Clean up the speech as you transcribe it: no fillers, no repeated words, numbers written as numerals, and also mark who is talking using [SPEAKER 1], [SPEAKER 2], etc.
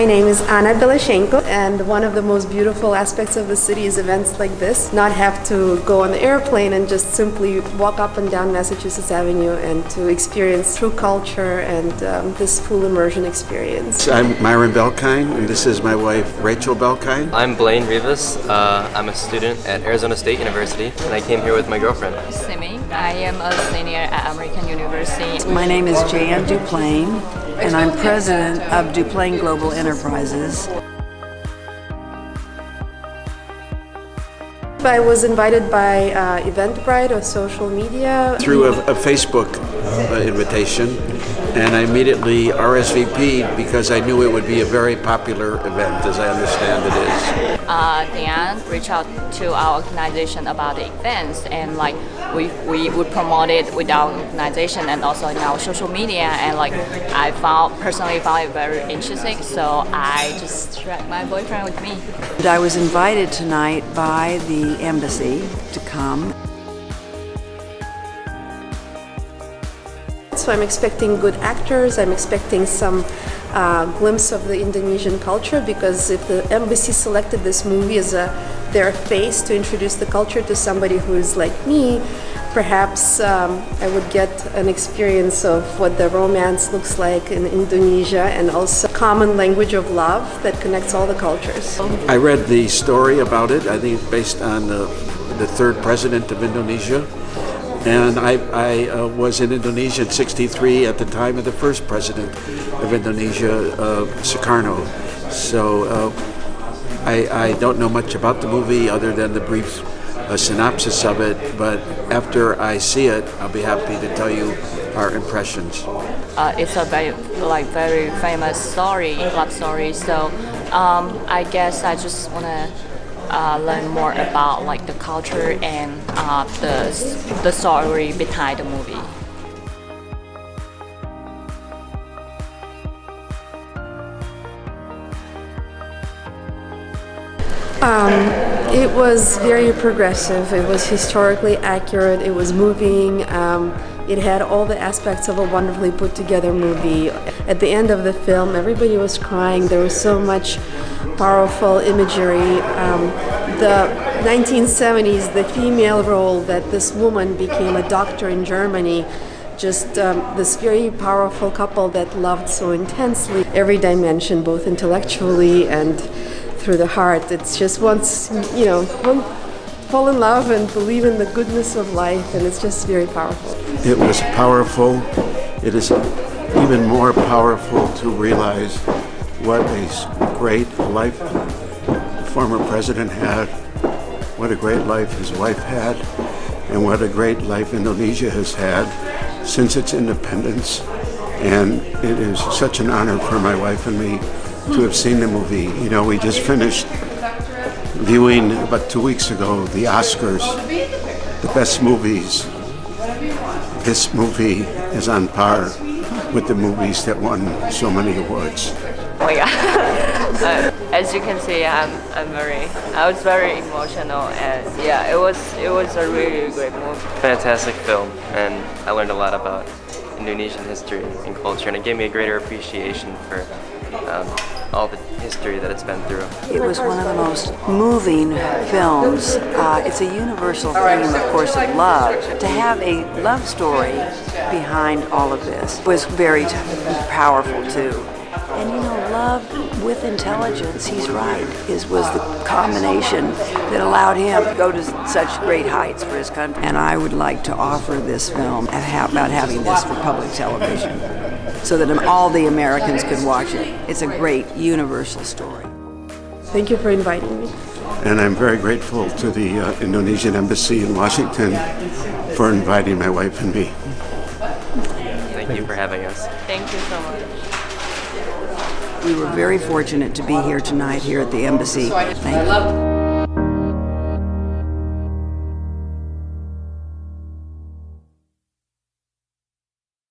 [SPEAKER 1] name is Anna Belashenko, and one of the most beautiful aspects of the city is events like this. Not have to go on the airplane and just simply walk up and down Massachusetts Avenue and to experience true culture and this full immersion experience.
[SPEAKER 2] I'm Myron Belkine, and this is my wife, Rachel Belkine.
[SPEAKER 3] I'm Blaine Rivas. I'm a student at Arizona State University, and I came here with my girlfriend.
[SPEAKER 4] Simi. I am a senior at American University.
[SPEAKER 5] My name is Jan Duplain, and I'm president of Duplain Global Enterprises.
[SPEAKER 1] I was invited by Eventbrite or social media.
[SPEAKER 2] Through a Facebook invitation, and I immediately RSVP'd because I knew it would be a very popular event, as I understand it is.
[SPEAKER 4] Dan reached out to our organization about the events, and we would promote it with our organization and also in our social media, and I personally found it very interesting, so I just dragged my boyfriend with me.
[SPEAKER 5] I was invited tonight by the embassy to come.
[SPEAKER 1] So I'm expecting good actors, I'm expecting some glimpse of the Indonesian culture, because if the embassy selected this movie as their face to introduce the culture to somebody who is like me, perhaps I would get an experience of what the romance looks like in Indonesia, and also common language of love that connects all the cultures.
[SPEAKER 2] I read the story about it. I think it's based on the third president of Indonesia. And I was in Indonesia in '63 at the time of the first president of Indonesia, Sukarno. So I don't know much about the movie other than the brief synopsis of it, but after I see it, I'll be happy to tell you our impressions.
[SPEAKER 4] It's a very famous story, love story. So I guess I just want to learn more about the culture and the story behind the movie.
[SPEAKER 1] It was very progressive, it was historically accurate, it was moving, it had all the aspects of a wonderfully put together movie. At the end of the film, everybody was crying, there was so much powerful imagery. The 1970s, the female role that this woman became a doctor in Germany, just this very powerful couple that loved so intensely every dimension, both intellectually and through the heart. It's just once, fall in love and believe in the goodness of life, and it's just very powerful.
[SPEAKER 2] It was powerful. It is even more powerful to realize what a great life the former president had, what a great life his wife had, and what a great life Indonesia has had since its independence. And it is such an honor for my wife and me to have seen the movie. We just finished viewing about 2 weeks ago the Oscars, the best movies. This movie is on par with the movies that won so many awards.
[SPEAKER 4] Oh yeah. As you can see, I was very emotional, and yeah, it was a really great movie.
[SPEAKER 3] Fantastic film, and I learned a lot about Indonesian history and culture, and it gave me a greater appreciation for all the history that it's been through.
[SPEAKER 5] It was one of the most moving films. It's a universal theme, of course, of love. To have a love story behind all of this was very powerful too. And love with intelligence, he's right, was the combination that allowed him to go to such great heights for his country. And I would like to offer this film about having this for public television, so that all the Americans could watch it. It's a great universal story.
[SPEAKER 1] Thank you for inviting me.
[SPEAKER 2] And I'm very grateful to the Indonesian Embassy in Washington for inviting my wife and me.
[SPEAKER 3] Thank you for having us.
[SPEAKER 4] Thank you so much.
[SPEAKER 5] We were very fortunate to be here tonight here at the embassy. Thank you.